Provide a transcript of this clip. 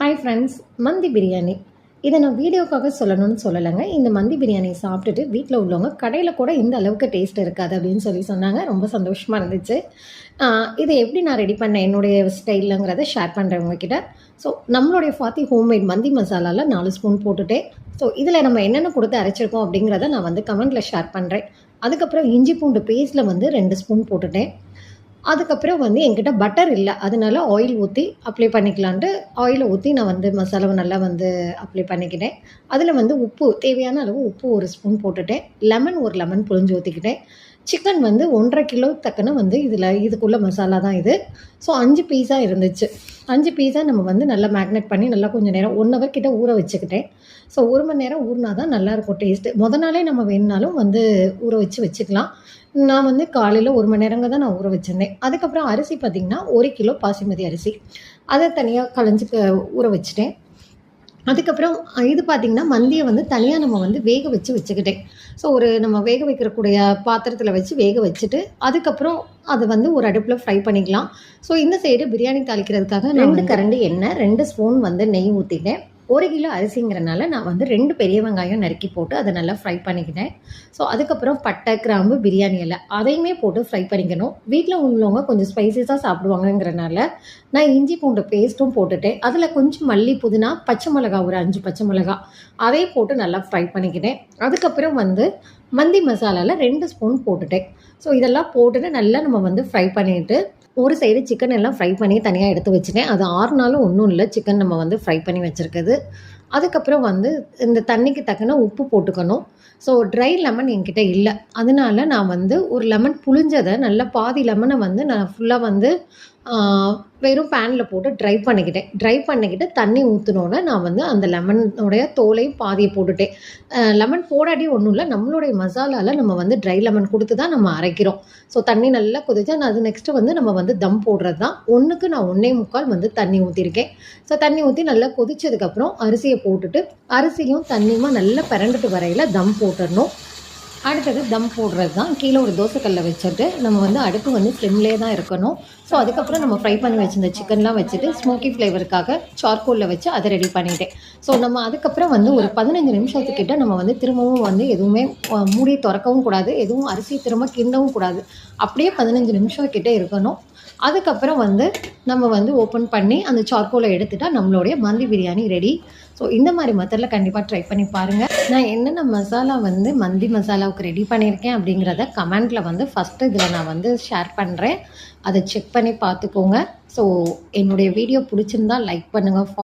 Hi friends, மந்தி பிரியாணி. இதை நான் வீடியோக்காக சொல்லணும்னு சொல்லலைங்க. இந்த மந்தி பிரியாணி சாப்பிட்டுட்டு வீட்டில் உள்ளவங்க கடையில் கூட இந்த அளவுக்கு டேஸ்ட் இருக்காது அப்படின்னு சொன்னாங்க. ரொம்ப சந்தோஷமாக இருந்துச்சு. இதை எப்படி நான் ரெடி பண்ணேன் என்னுடைய ஸ்டைலுங்கிறத ஷேர் பண்ணுறேன் உங்ககிட்ட. ஸோ நம்மளுடைய ஃபாத்தி ஹோம்மேட் மந்தி மசாலாவில் 4 ஸ்பூன் போட்டுட்டேன். ஸோ இதில் நம்ம என்னென்ன கொடுத்து அரைச்சிருக்கோம் அப்படிங்கிறத நான் கமெண்ட்டில் ஷேர் பண்ணுறேன். அதுக்கப்புறம் இஞ்சி பூண்டு பேஸ்ட்டில் 2 ஸ்பூன் போட்டுட்டேன். அதுக்கப்புறம் என்கிட்ட பட்டர் இல்லை, அதனால ஆயில் ஊற்றி அப்ளை பண்ணிக்கலான்ட்டு ஆயிலை ஊற்றி நான் மசாலாவை நல்லா அப்ளை பண்ணிக்கிட்டேன். அதில் உப்பு தேவையான அளவு உப்பு 1 ஸ்பூன் போட்டுட்டேன். ஒரு லெமன் புழிஞ்சு ஊற்றிக்கிட்டேன். சிக்கன் 1.5 கிலோ தக்கன இதுக்குள்ள மசாலா தான் இது. ஸோ 5 பீஸாக இருந்துச்சு. 5 பீஸாக நம்ம நல்லா மேக்னேட் பண்ணி நல்லா கொஞ்சம் நேரம் 1 ஹவர் கிட்ட ஊற வச்சுக்கிட்டேன். ஸோ 1 மணி நேரம் ஊறினா தான் நல்லாயிருக்கும் டேஸ்ட்டு. நாளே நம்ம வேணுனாலும் ஊற வச்சுக்கலாம். நான் காலையில் 1 மணி நேரங்க தான் நான் ஊற வச்சுருந்தேன். அதுக்கப்புறம் அரிசி பார்த்திங்கன்னா 1 கிலோ பாசிமதி அரிசி, அதை தனியாக களைஞ்சி ஊற வச்சுட்டேன். அதுக்கப்புறம் இது பார்த்திங்கன்னா மந்தியை தனியாக நம்ம வேக வச்சுக்கிட்டேன். ஸோ நம்ம வேக வைக்கிறக்கூடிய பாத்திரத்தில் வச்சு வேக வச்சுட்டு அதுக்கப்புறம் அதை ஒரு அடுப்பில் ஃப்ரை பண்ணிக்கலாம். ஸோ இந்த சைடு பிரியாணி தாளிக்கிறதுக்காக 2 கரண்டி எண்ணெய், 2 ஸ்பூன் நெய் ஊற்றிட்டேன். 1 கிலோ அரிசிங்கிறனால நான் 2 பெரிய வெங்காயம் நறுக்கி போட்டு அதை நல்லா ஃப்ரை பண்ணிக்கிட்டேன். ஸோ அதுக்கப்புறம் பட்டை, கிராம்பு, பிரியாணி இலை அதையுமே போட்டு ஃப்ரை பண்ணிக்கணும். வீட்டில் உள்ளவங்க கொஞ்சம் ஸ்பைசஸாக சாப்பிடுவாங்கங்கிறனால நான் இஞ்சி பூண்டு பேஸ்ட்டும் போட்டுட்டேன். அதில் கொஞ்சம் மல்லி, புதினா, பச்சை மிளகா, ஒரு 5 பச்சை மிளகா அதையும் போட்டு நல்லா ஃப்ரை பண்ணிக்கிட்டேன். அதுக்கப்புறம் மந்தி மசாலாவில் 2 ஸ்பூன் போட்டுட்டேன். ஸோ இதெல்லாம் போட்டுட்டு நல்லா நம்ம ஃப்ரை பண்ணிவிட்டு ஒரு சைடு சிக்கன் எல்லாம் ஃப்ரை பண்ணி தனியாக எடுத்து வச்சுட்டேன். அது 6 நாளும் ஒன்றும் இல்லை, சிக்கன் நம்ம ஃப்ரை பண்ணி வச்சுருக்குது. அதுக்கப்புறம் இந்த தண்ணிக்கு தக்கன உப்பு போட்டுக்கணும். ஸோ ட்ரை லெமன் என்கிட்ட இல்லை, அதனால நான் ஒரு லெமன் புழிஞ்சதை நல்லா பாதி லெமனை நான் ஃபுல்லாக வெறும் பேனில் போட்டு ட்ரை பண்ணிக்கிட்டு தண்ணி ஊற்றினோன்னே நான் அந்த லெமனுடைய தோலையும் பாதியை போட்டுட்டேன். லெமன் போடாட்டி ஒன்றும் இல்லை, நம்மளுடைய மசாலாவில் நம்ம ட்ரை லெமன் கொடுத்து தான் நம்ம அரைக்கிறோம். ஸோ தண்ணி நல்லா கொதிச்சா நான் அது நெக்ஸ்ட்டு நம்ம தம் போடுறது தான். 1க்கு நான் 1.25 தண்ணி ஊற்றிருக்கேன். ஸோ தண்ணி ஊற்றி நல்லா கொதிச்சதுக்கப்புறம் அரிசியை போட்டுட்டு அரிசியும் தண்ணியுமா நல்லா பிறண்டுட்டு வரையில் தம் போட்டுடணும். அடுத்தது தம் போடுறது தான். கீழே ஒரு தோசைக்கல்லை வச்சுட்டு நம்ம அடுப்பு ஸ்லிம்லேயே தான் இருக்கணும். ஸோ அதுக்கப்புறம் நம்ம ஃப்ரை பண்ணி வச்சுருந்த சிக்கன்லாம் வச்சுட்டு ஸ்மோக்கி ஃப்ளேவருக்காக சார்கோலில் வச்சு அதை ரெடி பண்ணிட்டேன். ஸோ நம்ம அதுக்கப்புறம் ஒரு 15 நிமிஷத்துக்கிட்ட நம்ம திரும்பவும் எதுவுமே மூடி திறக்கவும் கூடாது, எதுவும் அரிசி திரும்ப கிண்டவும் கூடாது. அப்படியே 15 நிமிஷம் கிட்டே இருக்கணும். அதுக்கப்புறம் நம்ம ஓப்பன் பண்ணி அந்த சார்கோலை எடுத்துட்டால் நம்மளுடைய மந்தி பிரியாணி ரெடி. ஸோ இந்த மாதிரி மெத்தடில் கண்டிப்பாக ட்ரை பண்ணி பாருங்கள். நான் என்னென்ன மசாலா மந்தி மசாலாவுக்கு ரெடி பண்ணியிருக்கேன் அப்படிங்கிறத கமெண்ட்டில் ஃபஸ்ட்டு இதில் நான் ஷேர் பண்ணுறேன். அதை செக் பண்ணி பார்த்துக்கோங்க. ஸோ என்னுடைய வீடியோ பிடிச்சிருந்தால் லைக் பண்ணுங்கள்.